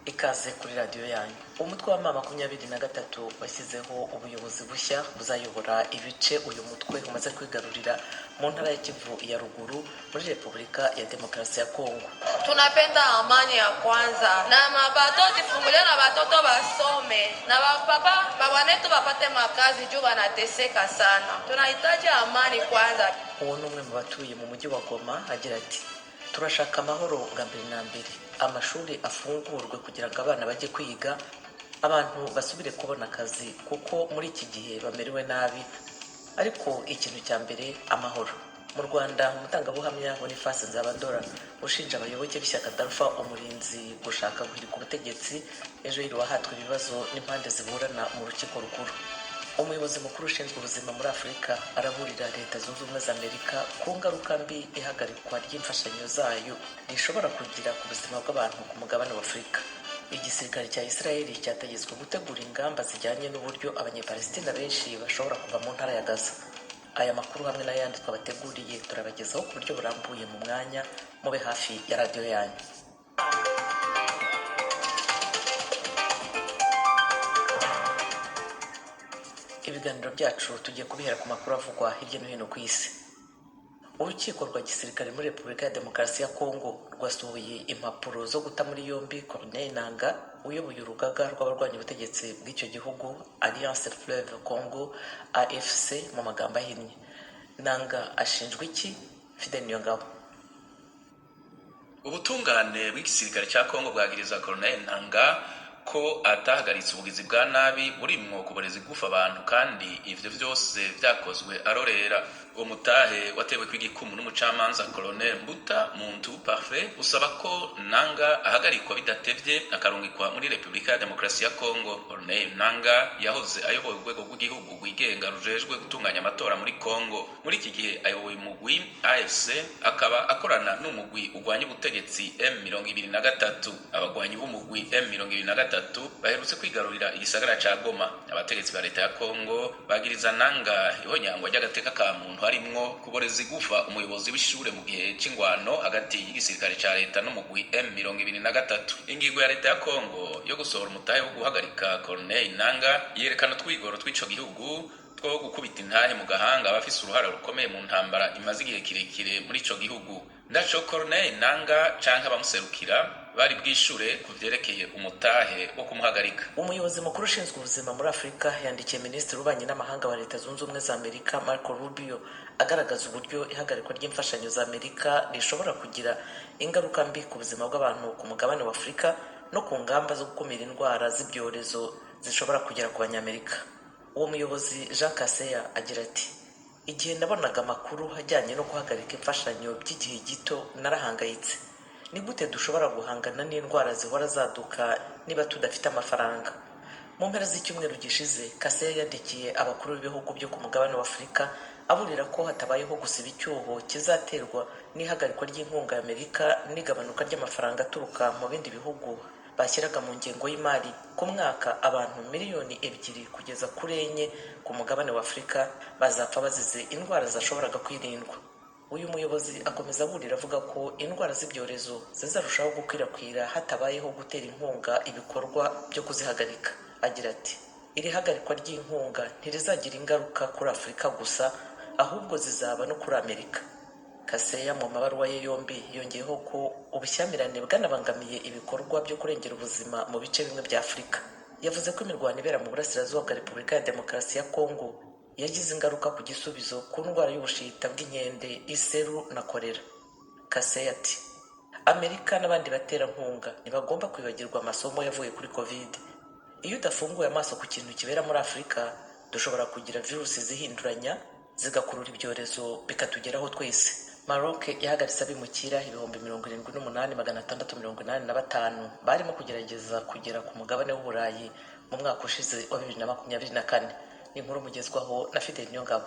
ikaze kuri radiyo yanyu. Umutwe wa mama 23 washyizeho ubuyobozi bushya buzayobora ibice uyu mutwe umaze kwigarurira mu ntara ya Kivu ya ruguru muri Repubulika ya Demokarasi ya Kongo. Tunapenda amani ya kwanza na mabatoto tufungulie na batoto basome na bapapa babanetu bapate makazi juu banateseka sana. Tunahitaji amani kwanza. Uwo numwe mu batuye mu mujyi wa Goma agira ati turashaka amahoro bwa mbere na mbere, amashuri afungurwe kugira ngo abana bajye kwiga, abantu basubire kubona akazi kuko muri iki gihe bamerewe nabi, ariko ikintu cya mbere amahoro. Mu Rwanda umutangabuhamya Boniface Nzabandora ushinja abayoboke b'ishyaka Dalfa umurinzi gushaka guhirika ubutegetsi ejo wahatwe ibibazo n'impande ziburana mu rukiko rukuru. Umuyobozi mukuru ushinzwe ubuzima muri Afurika araburira Leta Zunze Ubumwe za Amerika ku ngaruka mbi ihagarikwa ry'imfashanyo zayo rishobora kugira ku buzima bw'abantu ku mugabane wa Afurika. Igisirikare cya Israeli cyategetswe gutegura ingamba zijyanye n'uburyo abanyepalestina benshi bashobora kuva mu ntara ya Gaza. Aya makuru hamwe n'ayandi twabateguriye turabagezaho ku buryo burambuye mu mwanya, mube hafi ya radiyo yanyu. Ibiganiro byacu tugiye kubihera ku makuru avugwa hirya no hino ku isi. Urukiko rwa gisirikare muri Repubulika ya Demokarasi ya Kongo rwasohoye impapuro zo guta muri yombi Corneille Nangaa uyoboye urugaga rw'abarwanya ubutegetsi bw'icyo gihugu Alliance Fleuve Congo AFC mu magambo ahinnye. Nangaa ashinjwa iki? Fidel Niyongabo. Ubutungane bw'igisirikare cya Kongo bwagiriza Corneille Nangaa ko atahagaritse ubugizi bwa nabi burimwo kuboreza igufa abantu, kandi ivyo vyose vyakozwe arorera. Umutahe watewe kw'igikumu n'umucamanza Colonel Mbuta Muntu Parfait usaba ko Nangaa ahagarikwa bidatevye akarungikwa muri Repubulika ya Demokarasi ya Kongo. Corneille Nangaa yahoze ayoboye urwego rw'igihugu rwigenga rujejwe gutunganya amatora muri Kongo. Muri iki gihe ayoboye umugwi AFC, akaba akorana n'umugwi ugwanya ubutegetsi M23. Abagwanyi b'umugwi M23 baherutse kwigarurira igisagara ca Goma. Abategetsi ba leta ya Kongo bagiriza Nangaa ihonyangwa ry'agateka ka muntu harimwo kuboreza igufa umuyobozi w'ishure mu gihe c'ingwano hagati y'igisirikare ca leta n'umugwi M23. Ingingo ya leta ya Kongo yo gusohora umutahe wo guhagarika Corneille Nangaa yerekana twigoro tw'ico gihugu two gukubita intahe mu gahanga abafise uruhara rukomeye mu ntambara imaze igihe kirekire muri ico gihugu. Ndaco Corneille Nangaa canke abamuserukira bari bwishure kuvyerekeye umutahe wo kumuhagarika. Umuyobozi mukuru ushinzwe ubuzima muri Afurika yandikiye Minisitiri w'Ububanyi n'Amahanga wa Leta Zunze Ubumwe za Amerika Marco Rubio agaragaza uburyo ihagarikwa ry'imfashanyo za Amerika rishobora kugira ingaruka mbi ku buzima bw'abantu ku mugabane wa Afurika no ku ngamba zo gukumira indwara z'ibyorezo zishobora kugera ku banyamerika. Uwo muyobozi Jean Kaseya agira ati igihe nabonaga amakuru ajyanye no guhagarika imfashanyo by'igihe gito narahangayitse. Ni gute dushobora guhangana n'indwara zihora zaduka niba tudafite amafaranga? Mu mpera z'icyumweru gishize Kaseya yandikiye abakuru b'ibihugu byo ku mugabane wa Afurika aburira ko hatabayeho gusiba icyuho kizaterwa n'ihagarikwa ry'inkunga ya Amerika n'igabanuka ry'amafaranga aturuka mu bindi bihugu bashyiraga mu ngengo y'imari ku mwaka, abantu miliyoni 2 kugeza kuri 4 ku mugabane wa Afurika bazapfa bazize indwara zashoboraga kwirindwa. Uyu muyobozi akomeza aburira avuga ko indwara z'ibyorezo zizarushaho gukwirakwira hatabayeho gutera inkunga ibikorwa byo kuzihagarika. Agira ati iri hagarikwa ry'inkunga ntirizagira ingaruka kuri Afurika gusa, ahubwo zizaba no kuri Amerika. Kaseya mu mabaruwa ye yombi yongeyeho ko ubushyamirane bwanabangamiye ibikorwa byo kurengera ubuzima mu bice bimwe bya Afurika. Yavuze ko imirwano ibera mu burasirazuba bwa Repubulika ya Demokarasi ya Kongo yagize ingaruka ku gisubizo ku ndwara y'ubushita bw'inkende, iseru na kolera. Kaseya ati Amerika n'abandi baterankunga ntibagomba kwibagirwa amasomo yavuye kuri Covid. Iyo udafunguye amaso ku kintu kibera muri Afurika, dushobora kugira virusi zihinduranya zigakurura ibyorezo bikatugeraho twese. Maroc yahagaritse abimukira 78,685 barimo kugerageza kugera ku mugabane w'Uburayi mu mwaka ushize wa 2024. Inkuru mugezwaho na Fidel Niyongabo.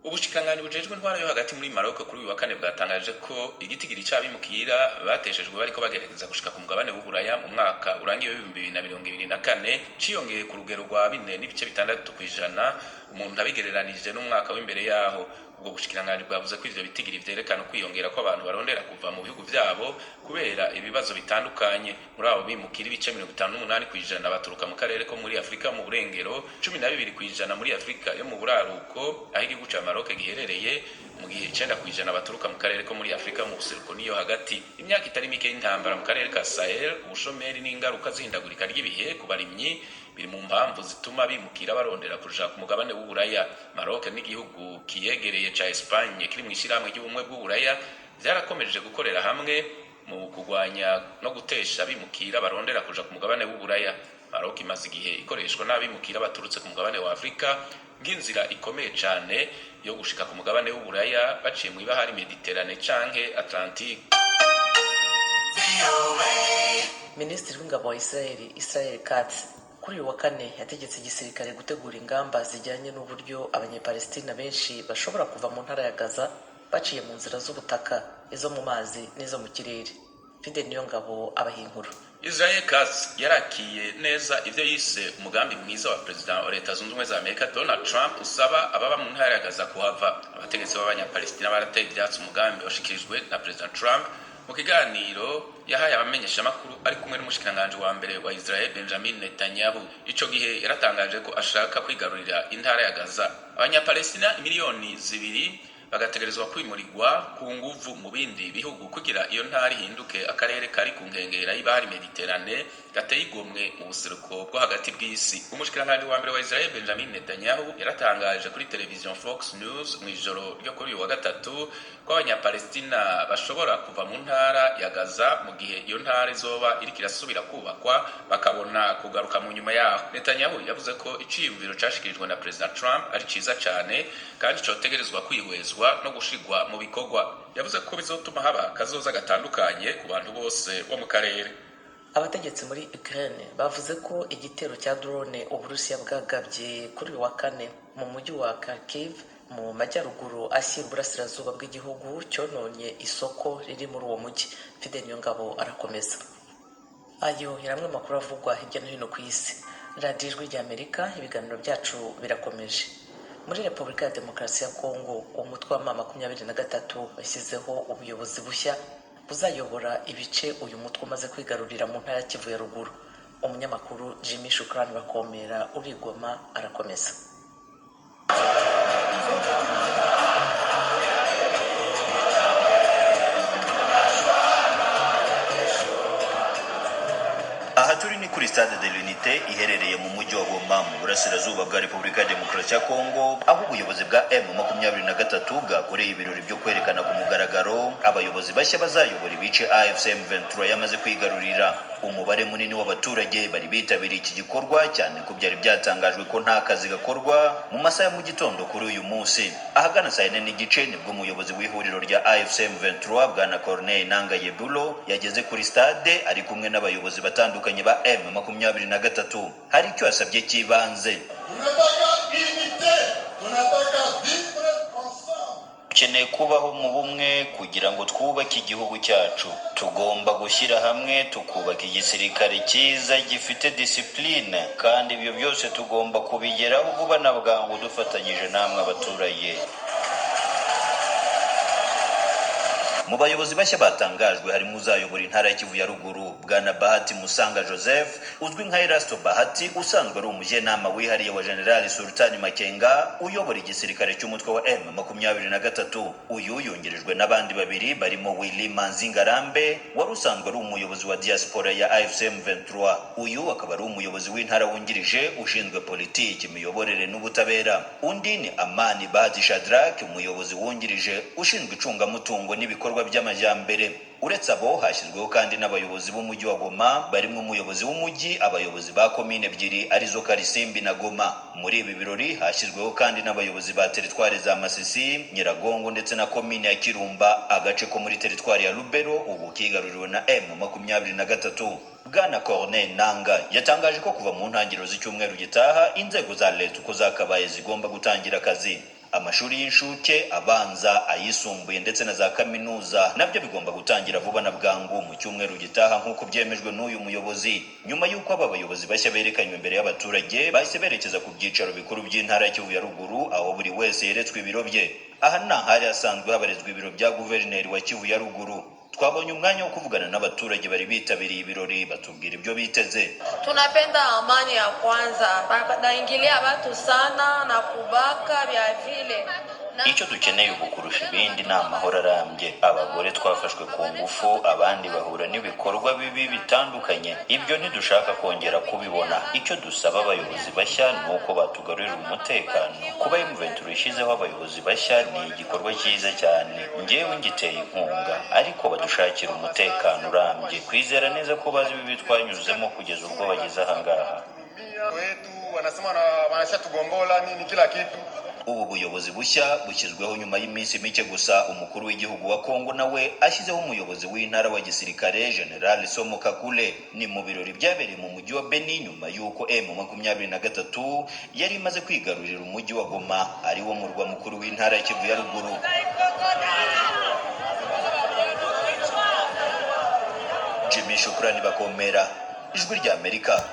Ubushikiranganji bujejwe intwara yo hagati muri Maroc kuri uyu wa kane bwatangaje ko igitigiri c'abimukira bateshejwe bariko bagerageza gushika ku mugabane w'Uburaya mu mwaka urangiye 2024 ciyongeye ku rugero rwa 4.6% umuntu abigereranije n'umwaka w'imbere yaho. ubwo bushikiranganje bwavuze ko ivyo bitigiri vyerekana kwiyongera ko abantu barondera kuva mu bihugu vyabo kubera ibibazo bitandukanye. Muri abo bimukira ibice 58% baturuka mu karere ko muri Afrika mu burengero, 12% muri Afrika yo mu buraruko aho igihugu ca Maroc giherereye, mu gihe 9% baturuka mu karere ko muri Afrika mu buseruko niyo hagati. Imyaka itari mike y'intambara mu karere ka Sahel, ubushomeri n'ingaruka z'ihindagurika ry'ibihe ku barimyi biri mu mpamvu zituma bimukira barondera kuja ku mugabane w'Uburaya. Maroc n'igihugu kiyegereye ca Espagne kiri mu ishirahamwe ry'ubumwe bw'Uburaya vyarakomeje gukorera hamwe mu kugwanya no gutesha abimukira barondera kuja ku mugabane w'Uburaya. Maroc imaze igihe ikoreshwa n'abimukira baturutse ku mugabane wa Afrika ng'inzira ikomeye cane yo gushika ku mugabane w'Uburaya baciye mu ibahari Mediterane canke Atlantique. Minisitiri w'ingabo wa Israel Katz kuri uyu wa kane yategetse igisirikare gutegura ingamba zijyanye n'uburyo abanyepalestina benshi bashobora kuva mu ntara ya Gaza baciye mu nzira z'ubutaka, izo mu mazi n'izo mu kirere. Fidel Niyongabo abahinkuru. Israel Katz yarakiye neza ivyo yise umugambi mwiza wa President wa Leta Zunze Ubumwe za Amerika Donald Trump usaba ababa mu ntara ya Gaza kuhava. Abategetsi b'abanyapalestina barateye ivyatsi umugambi washikirijwe na President Trump mu kiganiro yahaye abamenyeshamakuru ari kumwe n'umushikiranganje wa mbere wa Israel Benjamin Netanyahu. Ico gihe yaratangaje ko ashaka kwigarurira intara ya Gaza. Abanyapalestina miliyoni 2 bagategerezwa kwimurirwa ku nguvu mu bindi bihugu kugira iyo ntara ihinduke akarere kari ku nkengera y'ibahari Mediterane gateye igomwe mu buseruko bwo hagati bw'isi. Umushikiranganje wa mbere wa Israel Benjamin Netanyahu yaratangaje kuri television Fox News mu ijoro ryo kuri uyu wa gatatu ko abanyapalestina bashobora kuva mu ntara ya Gaza mu gihe iyo ntara izoba iriko irasubira kubakwa bakabona kugaruka mu nyuma yaho. Netanyahu yavuze ko iciyumviro cashikirijwe na President Trump ari ciza cane kandi cotegerezwa kwihwezwa no gushigwa mu bikorwa. Yavuze ko bizotuma haba kazoza gatandukanye ku bantu bose bo mu karere. Abategetsi muri Ukraine bavuze ko igitero cya drone Uburusiya bwagabye kuri uyu wa kane mu mujyi wa Kharkiv mu majyaruguru ashyira uburasirazuba bw'igihugu cyononye isoko riri muri uwo mujyi. Fidel Niyongabo arakomeza. Ayo yaramwe makuru avugwa hirya no hino ku isi. Radio Ijwi ry'Amerika, ibiganiro byacu birakomeje. Muri Repubulika ya Demokarasi ya Kongo, umutwe wa M23 bashyizeho ubuyobozi bushya buzayobora ibice uyu mutwe umaze kwigarurira mu ntara ya Kivu ya ruguru. Umunyamakuru Jimmy Shukrani Bakomera uri Goma arakomeza. Aha turi ni kuri Stade de l'Unité iherereye mu mujyi wa Goma mu burasirazuba bwa Repubulika ya Demokarasi ya Kongo, aho ubuyobozi bwa M23 bwakoreye ibirori byo kwerekana ku mugaragaro abayobozi bashya bazayobora ibice AFC M23 yamaze kwigarurira. Umubare munini w'abaturage bari bitabiriye iki gikorwa cyane ko byari byatangajwe ko nta kazi gakorwa mu masaha mu gitondo kuri uyu munsi. Ahagana saa 4 n'igice nibwo umuyobozi w'ihuriro rya AFC M23 bwana Corneille Nangaa Yebulo yageze kuri stade ari kumwe n'abayobozi batandukanye ba M23. Hari icyo yasabye cy'ibanze. Dukeneye kubaho mu bumwe kugira ngo twubake igihugu cyacu. Tugomba gushyira hamwe tukubaka igisirikare cyiza gifite discipline, kandi ibyo byose tugomba kubigeraho vuba na bwangu dufatanyije namwe abaturage. Mu bayobozi bashya batangajwe harimo uzayobora intara ya Kivu ya ruguru bwana Bahati Musanga Joseph, uzwi nka Erasto Bahati, usanzwe ari umujyanama wihariye wa General Sultani Makenga uyobora igisirikare cy'umutwe wa M23. Uyu yongerejwe n'abandi babiri barimo Willy Manzingarambe wari usanzwe ari umuyobozi wa diaspora ya AFC M23. Uyu akaba ari umuyobozi w'intara wungirije ushinzwe politiki, imiyoborere n'ubutabera. Undi ni Amani Bahati Shadrack, umuyobozi wungirije ushinzwe icungamutungo n'ibikorwa by'amajyambere. Uretse abo hashyizweho kandi n'abayobozi b'umujyi wa Goma barimo umuyobozi w'umujyi, abayobozi ba komine ebyiri arizo Karisimbi na Goma. Muri ibi birori hashyizweho kandi n'abayobozi ba teritwari za Masisi, Nyiragongo ndetse na komine ya Kirumba, agace ko muri teritwari ya Lubero ubu kigaruriwe na M23. Bwana Corneille Nangaa yatangaje ko kuva mu ntangiriro z'icyumweru gitaha inzego za leta uko zakabaye zigomba gutangira akazi. Amashuri y'inshuke, abanza, ayisumbuye ndetse na za kaminuza nabyo bigomba gutangira vuba na bwangu mu cyumweru gitaha nk'uko byemejwe n'uyu muyobozi. Nyuma y'uko aba bayobozi bashya berekanywe imbere y'abaturage bahise berekeza ku byicaro bikuru by'intara ya Kivu ya ruguru, aho buri wese yeretswe ibiro bye. aha ni ahari hasanzwe habarizwa ibiro bya guverineri wa Kivu ya ruguru. Twabonye umwanya wo kuvugana n'abaturage bari bitabiriye ibirori batubwira ibyo biteze. Tunapenda amani ya kwanza, badaingilia watu sana na kubaka vya vile. Icyo dukeneye ubu kurusha ibindi ni amahoro arambye. Abagore twafashwe ku ngufu, abandi bahura n'ibikorwa bibi bitandukanye. Ibyo ntidushaka kongera kubibona. Icyo dusaba abayobozi bashya ni uko batugarurira umutekano. Kuba M23 ishizeho abayobozi bashya ni igikorwa cyiza cyane. Njyewe ngiteye inkunga, ariko badushakira umutekano urambye. Kwizera neza ko bazi ibi twanyuzemo kugeza ubwo bageze aha ngaha. Wetu wanasema wanashatugombola nini kila kitu. Ubu buyobozi bushya bushyizweho nyuma y'iminsi mike gusa. Umukuru w'igihugu wa Kongo nawe ashyizeho umuyobozi w'intara wa gisirikare General Somo Kakule. Ni mu birori byabereye mu mujyi wa Beni nyuma y'uko M23 yari imaze kwigarurira umujyi wa Goma, ari wo murwa mukuru w'intara ya Kivu ya ruguru. Jimmy Shukrani Bakomera, Ijwi ry'Amerika.